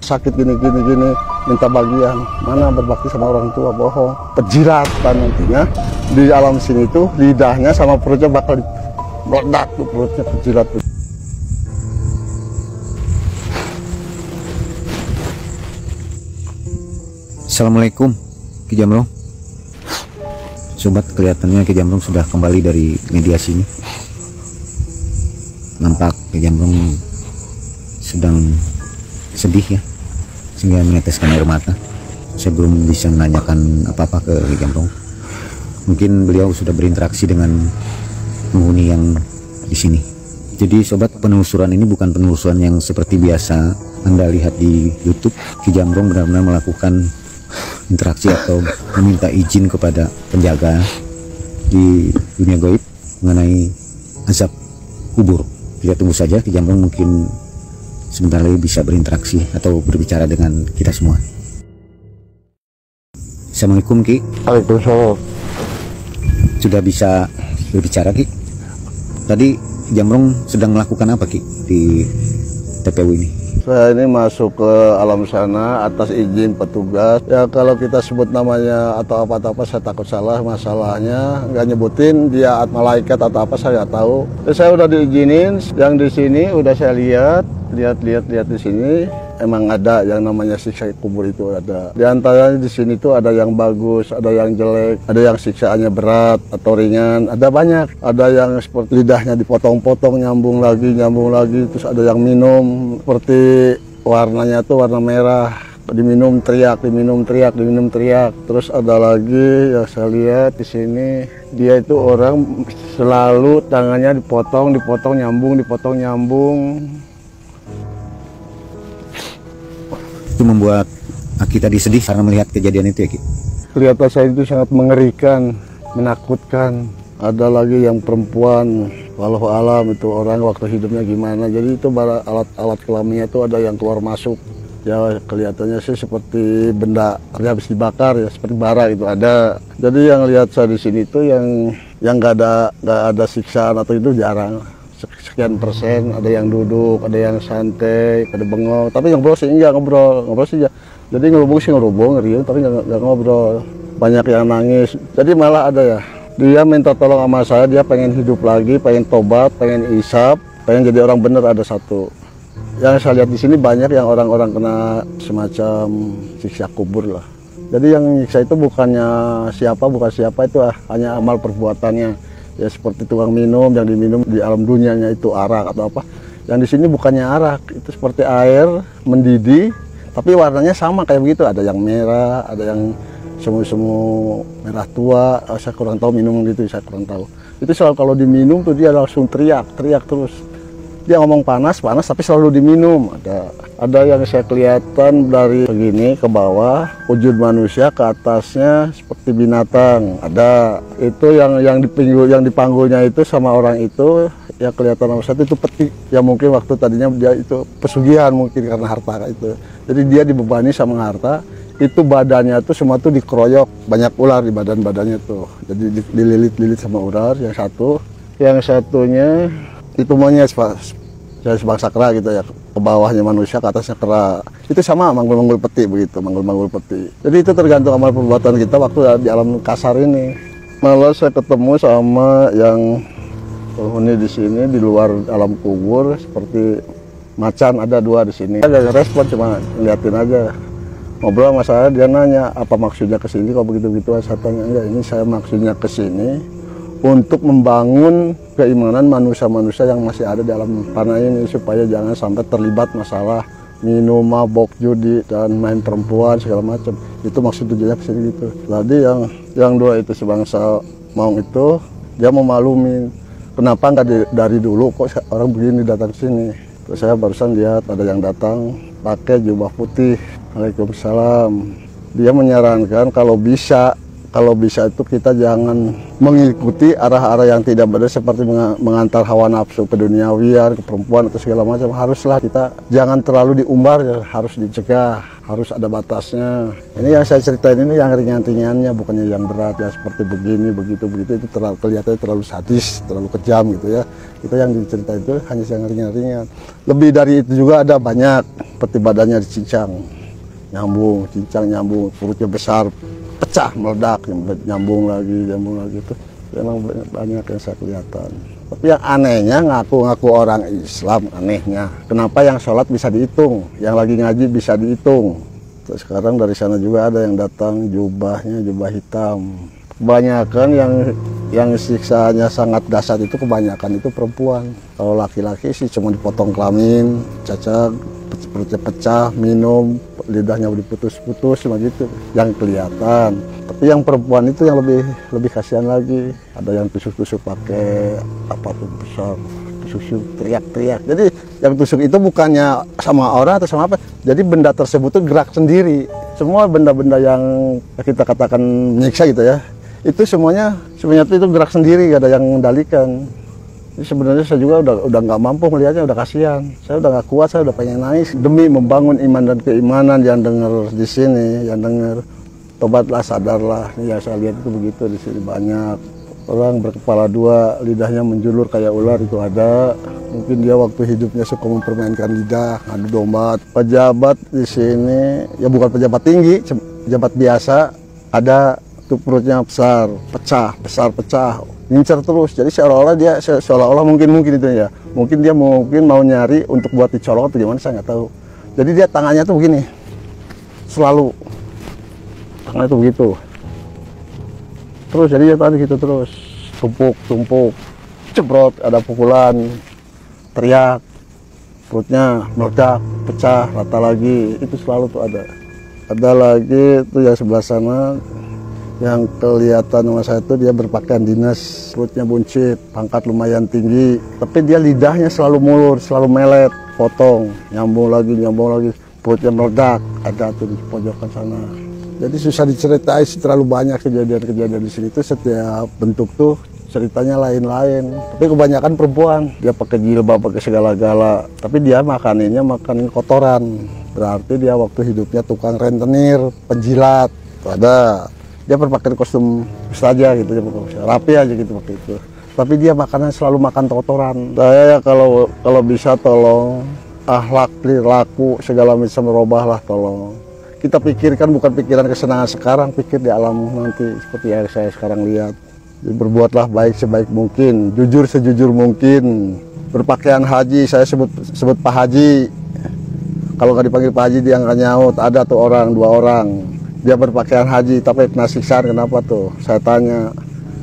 sakit gini, minta bagian. Mana berbakti sama orang tua, bohong. Pejiratan nantinya di alam sini tuh lidahnya sama perutnya bakal meledak tuh, perutnya pejirat tuh. Assalamualaikum Ki Jamrong. Sobat, kelihatannya Ki Jamrong sudah kembali dari mediasi ini. Nampak Ki Jamrong sedang sedih ya, sehingga meneteskan air mata. Saya belum bisa menanyakan apa-apa ke Ki Jamrong. Mungkin beliau sudah berinteraksi dengan penghuni yang di sini. Jadi sobat, penelusuran ini bukan penelusuran yang seperti biasa Anda lihat di YouTube. Ki Jamrong benar-benar melakukan interaksi atau meminta izin kepada penjaga di dunia gaib mengenai azab kubur. Kita tunggu saja, Ki Jamrong mungkin sebentar lagi bisa berinteraksi atau berbicara dengan kita semua. Assalamualaikum Ki. Waalaikumsalam. Sudah bisa berbicara Ki? Tadi Ki Jamrong sedang melakukan apa Ki di TPU ini? Saya ini masuk ke alam sana atas izin petugas. Ya kalau kita sebut namanya atau apa-apa saya takut salah. Masalahnya nggak nyebutin dia malaikat atau apa saya nggak tahu. Saya udah diizinin, yang di sini udah saya lihat di sini. Emang ada yang namanya siksa kubur, itu ada. Di antaranya di sini tuh ada yang bagus, ada yang jelek, ada yang siksaannya berat atau ringan, ada banyak. Ada yang seperti lidahnya dipotong-potong, nyambung lagi, terus ada yang minum seperti warnanya tuh warna merah, diminum teriak. Terus ada lagi yang saya lihat di sini, dia itu orang selalu tangannya dipotong, nyambung. Itu membuat Aki tadi sedih karena melihat kejadian itu ya Ki? Kelihatan saya itu sangat mengerikan, menakutkan. Ada lagi yang perempuan, walau alam itu orang waktu hidupnya gimana. Jadi itu alat kelaminnya itu ada yang keluar masuk. Ya kelihatannya sih seperti benda habis dibakar ya, seperti bara itu ada. Jadi yang lihat saya di sini itu yang nggak ada siksaan atau itu jarang. Sekian persen, ada yang duduk, ada yang santai, ada bengong, tapi ngobrol sih enggak, ngobrol sih ya. Jadi ngerubung, ngeriung, tapi enggak ngobrol. Banyak yang nangis, jadi malah ada ya, dia minta tolong sama saya, dia pengen hidup lagi, pengen tobat, pengen isap, pengen jadi orang bener, ada satu. Yang saya lihat di sini banyak yang orang-orang kena semacam siksa kubur lah. Jadi yang siksa itu bukan siapa itu hanya amal perbuatannya. Ya seperti tukang minum, yang diminum di alam dunianya itu arak atau apa. Yang di sini bukannya arak, itu seperti air mendidih, tapi warnanya sama kayak begitu. Ada yang merah, ada yang semu-semu merah tua. Saya kurang tahu minum gitu, saya kurang tahu. Itu selalu kalau diminum tuh dia langsung teriak terus. Dia ngomong panas, tapi selalu diminum. Ada yang saya kelihatan dari begini ke bawah, wujud manusia, ke atasnya seperti binatang. Ada itu yang di panggulnya itu sama orang itu, ya kelihatan sama saya itu peti. Ya mungkin waktu tadinya dia itu pesugihan mungkin karena harta itu. Jadi dia dibebani sama harta. Itu badannya tuh semua tuh dikeroyok, banyak ular di badannya tuh. Jadi dililit sama ular. Yang satunya itu monyet jadi sebangsa kera gitu ya, ke bawahnya manusia, ke atasnya kera. Itu sama manggul-manggul peti begitu, manggul-manggul peti. Jadi itu tergantung amal perbuatan kita waktu di alam kasar ini. Malah saya ketemu sama yang penghuni di sini di luar alam kubur, seperti macan ada 2 di sini. Agak respon, cuma ngeliatin aja. Ngobrol sama saya, dia nanya apa maksudnya ke sini kok begitu-begitu. Saya tanya, enggak, ini saya maksudnya ke sini untuk membangun keimanan manusia-manusia yang masih ada di alam tanah ini, supaya jangan sampai terlibat masalah minum, mabok, judi, dan main perempuan segala macam. Itu maksud tujuannya kesini gitu. Tadi yang 2 itu sebangsa maung itu, dia mau malumin kenapa nggak dari dulu kok orang begini datang sini. Terus saya barusan lihat ada yang datang pakai jubah putih. Waalaikumsalam. Dia menyarankan kalau bisa kalau bisa itu kita jangan mengikuti arah-arah yang tidak benar seperti mengantar hawa nafsu ke duniawian, ke perempuan atau segala macam. Haruslah kita jangan terlalu diumbar, ya, harus dicegah, harus ada batasnya. Ini yang saya ceritain ini yang ringan-ringannya, bukannya yang berat ya seperti begini, begitu itu kelihatannya terlalu sadis, terlalu kejam gitu ya. Kita yang diceritain itu hanya yang ringan-ringan. Lebih dari itu juga ada banyak, seperti badannya dicincang, nyambung, cincang nyambung, perutnya besar, pecah, meledak, nyambung lagi itu memang banyak yang saya kelihatan. Tapi yang anehnya ngaku-ngaku orang Islam, anehnya kenapa yang sholat bisa dihitung, yang lagi ngaji bisa dihitung. Terus sekarang dari sana juga ada yang datang jubahnya jubah hitam. Kebanyakan yang siksanya sangat dasar itu kebanyakan itu perempuan. Kalau laki-laki sih cuma dipotong kelamin, cacat, perutnya pecah, minum, lidahnya diputus-putus begitu yang kelihatan. Tapi yang perempuan itu yang lebih kasihan lagi. Ada yang tusuk-tusuk pakai apapun besar, tusuk teriak-teriak. Jadi yang tusuk itu bukannya sama orang atau sama apa. Jadi benda tersebut itu gerak sendiri. Semua benda-benda yang kita katakan menyiksa gitu ya, itu semuanya itu gerak sendiri, gak ada yang mengendalikan. Sebenarnya saya juga udah nggak mampu melihatnya, udah kasihan. Saya udah nggak kuat, saya udah pengen nangis demi membangun iman dan keimanan yang dengar di sini, yang dengar tobatlah, sadarlah. Ya saya lihat itu begitu di sini banyak orang berkepala dua, lidahnya menjulur kayak ular itu ada. Mungkin dia waktu hidupnya suka mempermainkan lidah, ngadu domba. Pejabat di sini ya bukan pejabat tinggi, pejabat biasa ada tuh perutnya besar, pecah. Ngincar terus, jadi seolah-olah mungkin itu ya, mungkin dia mau nyari untuk buat dicolok atau gimana saya nggak tahu. Jadi dia tangannya tuh begini, selalu tangannya tuh begitu, terus jadi dia tadi gitu terus, tumpuk, cebrot, ada pukulan, teriak, perutnya meledak, pecah, rata lagi, itu selalu tuh ada. Ada lagi tuh yang sebelah sana. Yang kelihatan sama saya itu dia berpakaian dinas, perutnya buncit, pangkat lumayan tinggi, tapi dia lidahnya selalu mulur, selalu melet, potong, nyambung lagi, perutnya meledak, ada tuh di pojokan sana. Jadi susah diceritain, terlalu banyak kejadian-kejadian di sini tuh, setiap bentuk tuh ceritanya lain-lain. Tapi kebanyakan perempuan, dia pakai jilbab, pakai segala-gala, tapi dia makanin kotoran. Berarti dia waktu hidupnya tukang rentenir, penjilat, ada. Dia berpakaian kostum saja gitu, rapi aja gitu waktu itu. Tapi dia makanan selalu makan kotoran. Saya ya kalau bisa tolong akhlak, perilaku segala macam robahlah tolong. Kita pikirkan bukan pikiran kesenangan sekarang, pikir di alam nanti seperti yang saya sekarang lihat. Jadi berbuatlah baik sebaik mungkin, jujur sejujur mungkin. Berpakaian haji, saya sebut Pak Haji. Kalau nggak dipanggil Pak Haji dia nggak nyaut. Ada tuh dua orang. Dia berpakaian haji tapi kena siksaan, kenapa tuh? Saya tanya,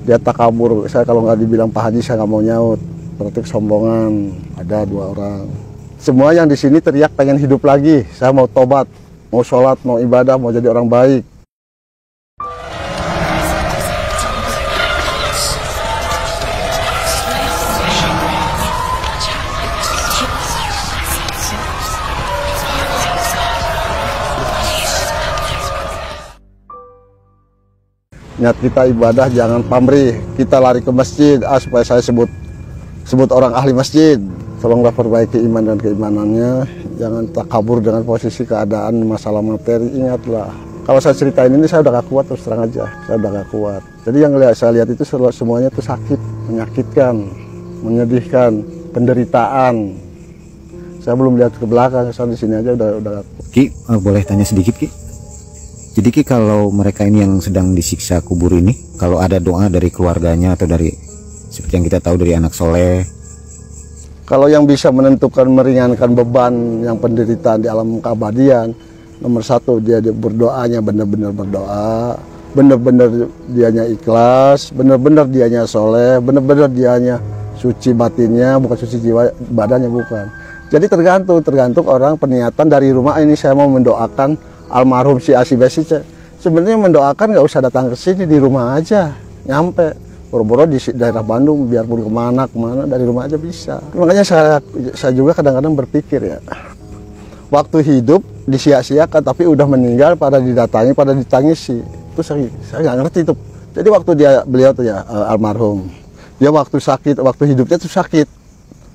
dia takabur. Saya kalau nggak dibilang Pak Haji saya nggak mau nyaut, berarti kesombongan. Ada dua orang. Semua yang di sini teriak pengen hidup lagi. Saya mau tobat, mau sholat, mau ibadah, mau jadi orang baik. Niat kita ibadah jangan pamrih, kita lari ke masjid, supaya saya sebut orang ahli masjid. Tolonglah perbaiki iman dan keimanannya, jangan takabur dengan posisi keadaan masalah materi. Ingatlah, kalau saya ceritain ini saya udah gak kuat, terus terang aja, saya udah gak kuat. Jadi yang saya lihat itu semuanya itu sakit, menyakitkan, menyedihkan, penderitaan. Saya belum lihat ke belakang, saya di sini aja udah. Ki, boleh tanya sedikit Ki? Jadi Ki, kalau mereka ini yang sedang disiksa kubur ini, kalau ada doa dari keluarganya atau dari seperti yang kita tahu dari anak soleh, kalau yang bisa menentukan meringankan beban yang penderitaan di alam keabadian, nomor satu dia berdoanya benar-benar berdoa, benar-benar dianya ikhlas, benar-benar dianya soleh, benar-benar dianya suci batinnya, bukan suci jiwa badannya, bukan. Jadi tergantung orang peniatan dari rumah ini. Saya mau mendoakan almarhum si Asibesi, sebenarnya mendoakan nggak usah datang ke sini, di rumah aja nyampe. Boro-boro di daerah Bandung, biarpun kemana dari rumah aja bisa. Makanya saya juga kadang-kadang berpikir ya, waktu hidup disia-siakan, tapi udah meninggal pada didatangi, pada ditangisi. Terus saya nggak ngerti tuh. Jadi waktu beliau tuh ya almarhum, dia waktu sakit, waktu hidupnya tuh sakit,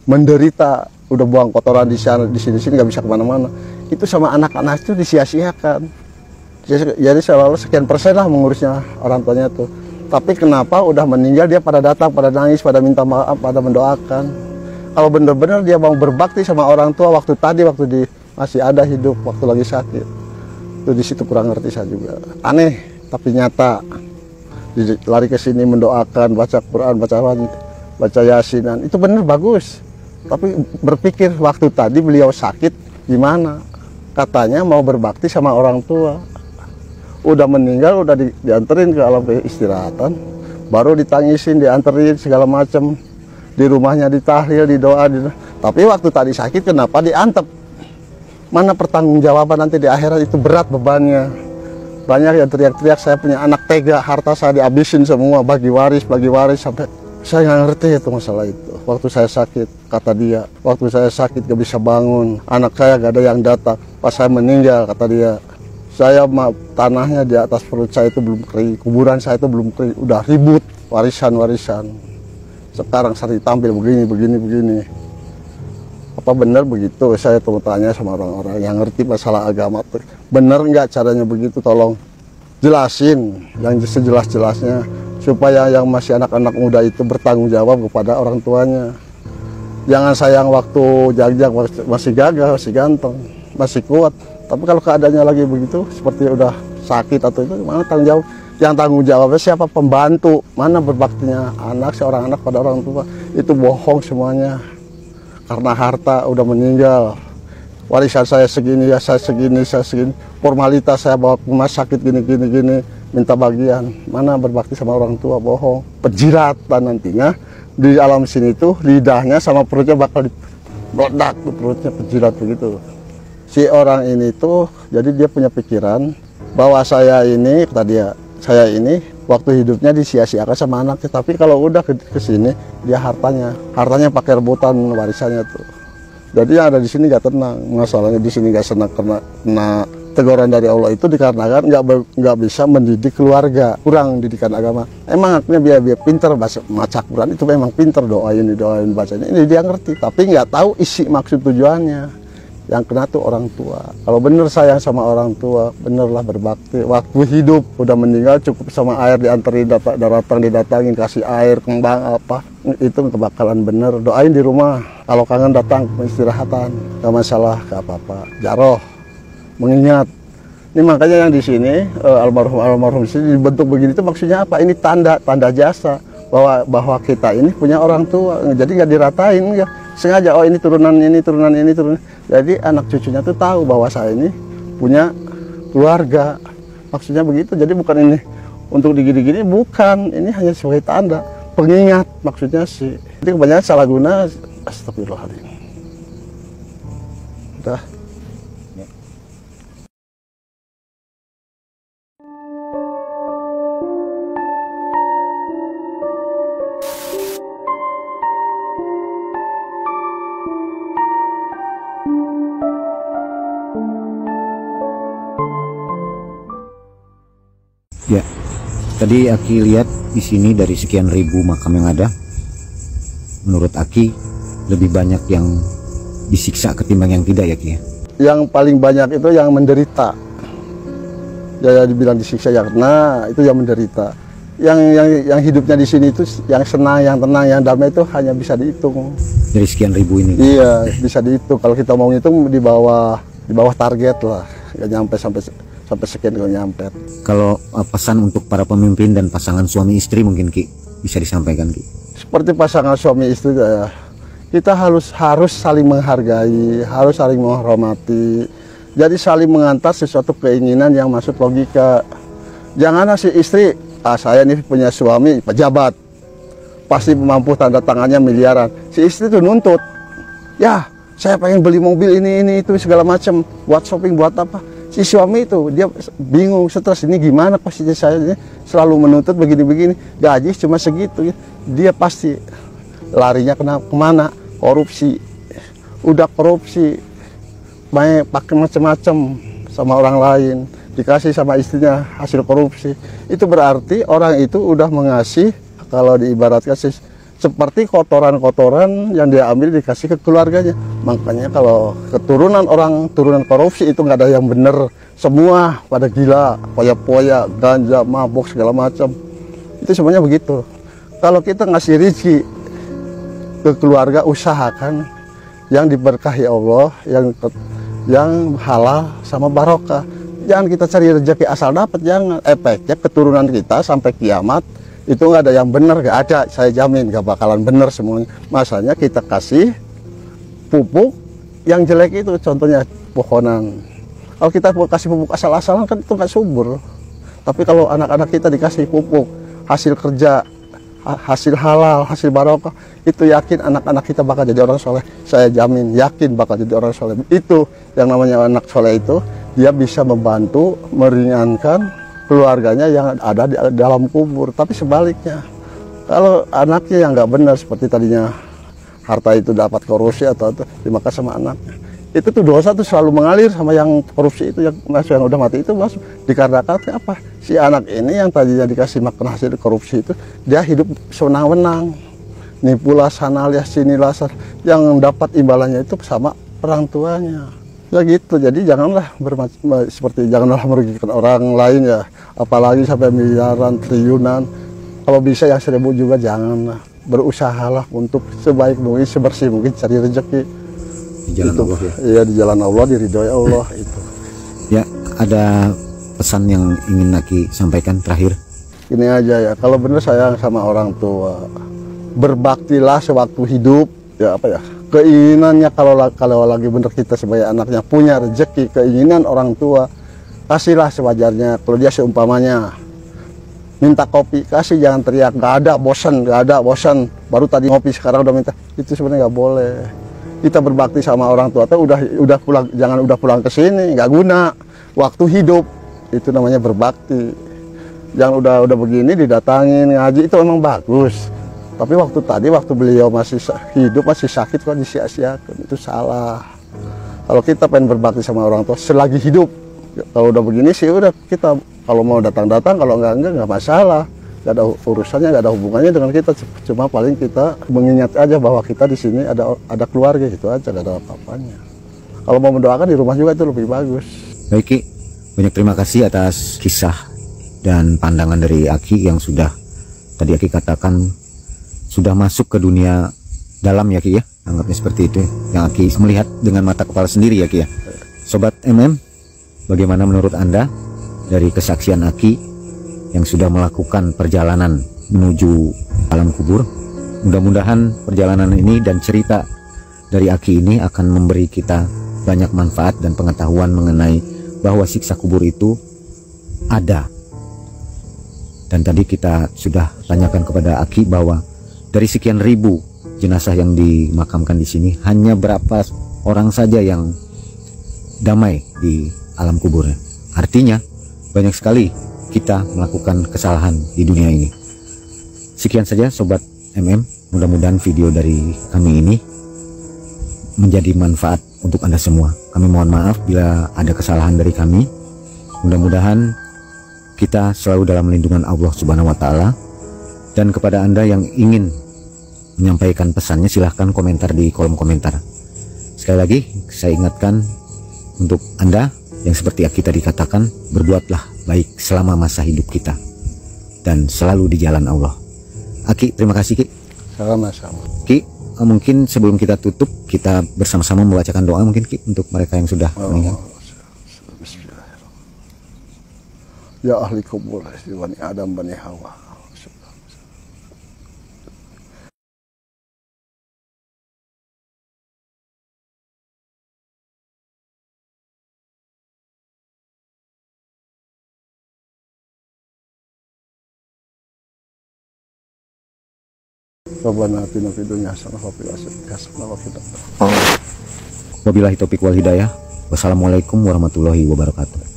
menderita, udah buang kotoran di sana, di sini nggak bisa kemana-mana. Itu sama anak-anak itu disia-siakan. Jadi selalu sekian persen lah mengurusnya orang tuanya tuh. Tapi kenapa udah meninggal dia pada datang, pada nangis, pada minta maaf, pada mendoakan. Kalau benar-benar dia mau berbakti sama orang tua waktu masih ada hidup, waktu lagi sakit. Itu di situ kurang ngerti saya juga. Aneh tapi nyata. Lari ke sini mendoakan, baca Quran, baca Yasinan. Itu benar bagus. Tapi berpikir waktu tadi beliau sakit gimana? Katanya mau berbakti sama orang tua. Udah meninggal, udah dianterin ke alam istirahatan, baru ditangisin, dianterin segala macam. Di rumahnya ditahlil, didoa. Tapi waktu tadi sakit kenapa diantep? Mana pertanggungjawaban nanti di akhirat, itu berat bebannya. Banyak yang teriak-teriak, saya punya anak tega, harta saya dihabisin semua, bagi waris, sampai saya nggak ngerti itu masalah itu. Waktu saya sakit, kata dia, waktu saya sakit gak bisa bangun, anak saya gak ada yang datang, pas saya meninggal, kata dia, saya tanahnya di atas perut saya itu belum kering, kuburan saya itu belum kering, udah ribut warisan. Sekarang saya tampil begini. Apa benar begitu? Saya mau tanya sama orang-orang yang ngerti masalah agama. Benar nggak caranya begitu? Tolong jelasin yang sejelas-jelasnya supaya yang masih anak-anak muda itu bertanggung jawab kepada orang tuanya. Jangan sayang waktu jag-jag, masih gagah, masih ganteng, masih kuat. Tapi kalau keadaannya lagi begitu, seperti udah sakit atau itu, mana tanggung jawab? Yang tanggung jawabnya siapa? Pembantu. Mana berbaktinya seorang anak pada orang tua? Itu bohong semuanya. Karena harta udah meninggal, warisan saya segini, ya saya segini, formalitas saya bawa ke rumah sakit gini, minta bagian. Mana berbakti sama orang tua? Bohong. Penjiratan nantinya di alam sini tuh lidahnya sama perutnya bakal meledak, perutnya penjirat begitu. Si orang ini tuh, jadi dia punya pikiran bahwa saya ini, kata dia, saya ini waktu hidupnya disia-siakan sama anaknya, tapi kalau udah ke sini dia hartanya pakai rebutan warisannya tuh. Jadi yang ada di sini gak tenang, masalahnya di sini gak senang karena teguran dari Allah itu dikarenakan nggak bisa mendidik keluarga, kurang didikan agama. Emang artinya biar pinter baca Quran itu memang pinter, doain bacanya ini dia ngerti, tapi nggak tahu isi maksud tujuannya. Yang kena tuh orang tua. Kalau bener sayang sama orang tua, benerlah berbakti. Waktu hidup udah meninggal cukup sama air dianterin, didatangin, kasih air, kembang apa, itu kebakalan bener. Doain di rumah. Kalau kangen datang istirahatan, gak masalah, gak apa-apa. Jaroh, mengingat. Ini makanya yang di sini almarhum di sini dibentuk begini itu maksudnya apa? Ini tanda jasa bahwa kita ini punya orang tua. Jadi nggak diratain ya. Sengaja, oh ini turunan ini. Jadi anak cucunya tuh tahu bahwa saya ini punya keluarga. Maksudnya begitu. Jadi bukan ini untuk digini-gini, bukan. Ini hanya sebagai tanda pengingat maksudnya sih. Jadi kebanyakan salah guna. Astagfirullahaladzim. Udah. Ya, tadi Aki lihat di sini dari sekian ribu makam yang ada, menurut Aki lebih banyak yang disiksa ketimbang yang tidak ya Ki? Yang paling banyak itu yang menderita. Ya dibilang disiksa ya karena itu yang menderita. Yang hidupnya di sini itu yang senang, yang tenang, yang damai itu hanya bisa dihitung. Dari sekian ribu ini? Iya, bisa dihitung. Kalau kita mau ngitung di bawah target lah, nggak nyampe sampai sekian kalau nyampe. Kalau pesan untuk para pemimpin dan pasangan suami istri mungkin Ki bisa disampaikan Ki? Seperti pasangan suami istri ya, kita harus saling menghargai, harus saling menghormati. Jadi saling mengantar sesuatu keinginan yang masuk logika. Jangan si istri, saya ini punya suami pejabat, pasti mampu tanda tangannya miliaran. Si istri tuh nuntut, ya saya pengen beli mobil ini itu segala macam, buat shopping buat apa. Si suami itu dia bingung, stres, ini gimana posisi saya ini selalu menuntut begini-begini, gaji cuma segitu, dia pasti larinya kemana? Korupsi. Udah korupsi, pakai macam-macam sama orang lain. dikasih sama istrinya hasil korupsi. Itu berarti orang itu udah mengasih, kalau diibaratkan seperti kotoran-kotoran yang dia ambil dikasih ke keluarganya. Makanya kalau keturunan orang turunan korupsi itu nggak ada yang bener, semua pada gila, poya-poya, ganja, mabuk segala macam. Itu semuanya begitu. Kalau kita ngasih rezeki ke keluarga, usahakan yang diberkahi Allah, yang halal sama barokah. Jangan kita cari rezeki asal dapat, jangan. Efeknya keturunan kita sampai kiamat itu nggak ada yang benar, nggak ada, saya jamin nggak bakalan benar semuanya. Masanya kita kasih pupuk yang jelek itu, contohnya pohonan. Kalau kita kasih pupuk asal-asalan kan itu nggak subur. Tapi kalau anak-anak kita dikasih pupuk hasil kerja, hasil halal, hasil barokah, itu yakin anak-anak kita bakal jadi orang soleh. Saya jamin, yakin bakal jadi orang soleh. Itu yang namanya anak soleh itu, dia bisa membantu, meringankan keluarganya yang ada di dalam kubur. Tapi sebaliknya, kalau anaknya yang nggak benar seperti tadinya harta itu dapat korupsi atau dimakan sama anaknya, itu tuh dosa tuh selalu mengalir sama yang korupsi itu, yang udah mati itu masuk. Dikarenakan apa? Si anak ini yang tadinya dikasih makan hasil korupsi itu, dia hidup sewenang-wenang, nipulah sanalah sinilah, yang dapat imbalannya itu sama orang tuanya. Ya gitu, jadi janganlah janganlah merugikan orang lain ya, apalagi sampai miliaran, triliunan. Kalau bisa yang 1000 juga janganlah. Berusahalah untuk sebaik mungkin, sebersih mungkin cari rezeki di jalan itu, Allah ya. Iya, di jalan Allah, diridhoi Allah itu. Ya, ada pesan yang ingin Aki sampaikan terakhir? Ini aja ya, kalau benar sayang sama orang tua, berbaktilah sewaktu hidup, ya apa ya, keinginannya kalau lagi bener kita sebagai anaknya punya rezeki, keinginan orang tua, kasihlah sewajarnya. Kalau dia seumpamanya minta kopi, kasih, jangan teriak, nggak ada bosan, baru tadi ngopi sekarang udah minta, itu sebenarnya nggak boleh. Kita berbakti sama orang tua tuh udah pulang, jangan udah pulang ke sini, nggak guna. Waktu hidup itu namanya berbakti. Yang udah begini didatangin ngaji itu memang bagus. Tapi waktu beliau masih hidup, masih sakit, kok disia-siakan, itu salah. Kalau kita pengen berbakti sama orang tua selagi hidup, kalau udah begini sih udah, kita kalau mau datang-datang, kalau enggak masalah. Nggak ada urusannya, nggak ada hubungannya dengan kita. Cuma paling kita mengingat aja bahwa kita di sini ada keluarga, gitu aja, nggak ada apa-apanya. Kalau mau mendoakan di rumah juga itu lebih bagus. Baik Ki, banyak terima kasih atas kisah dan pandangan dari Aki yang sudah tadi Aki katakan sudah masuk ke dunia dalam ya Ki ya, anggapnya seperti itu yang Aki melihat dengan mata kepala sendiri ya Ki ya. Sobat MM, bagaimana menurut Anda dari kesaksian Aki yang sudah melakukan perjalanan menuju alam kubur? Mudah-mudahan perjalanan ini dan cerita dari Aki ini akan memberi kita banyak manfaat dan pengetahuan mengenai bahwa siksa kubur itu ada. Dan tadi kita sudah tanyakan kepada Aki bahwa dari sekian ribu jenazah yang dimakamkan di sini, hanya berapa orang saja yang damai di alam kuburnya. Artinya banyak sekali kita melakukan kesalahan di dunia ini. Sekian saja Sobat MM, mudah-mudahan video dari kami ini menjadi manfaat untuk Anda semua. Kami mohon maaf bila ada kesalahan dari kami. Mudah-mudahan kita selalu dalam lindungan Allah Subhanahu wa Ta'ala. Dan kepada Anda yang ingin menyampaikan pesannya, silahkan komentar di kolom komentar. Sekali lagi saya ingatkan untuk Anda yang seperti Aki tadi katakan, berbuatlah baik selama masa hidup kita dan selalu di jalan Allah. Aki, terima kasih Ki. Sama-sama. Ki, mungkin sebelum kita tutup, kita bersama-sama membacakan doa mungkin Ki untuk mereka yang sudah meninggal. Ya ahli kubur, Bani Adam, Bani Hawa. Rabbana atina fid dunya hasanah wa fil akhirati hasanah wa qina adzabannar. Wabillahi taufiq wal hidayah. Wassalamualaikum warahmatullahi wabarakatuh.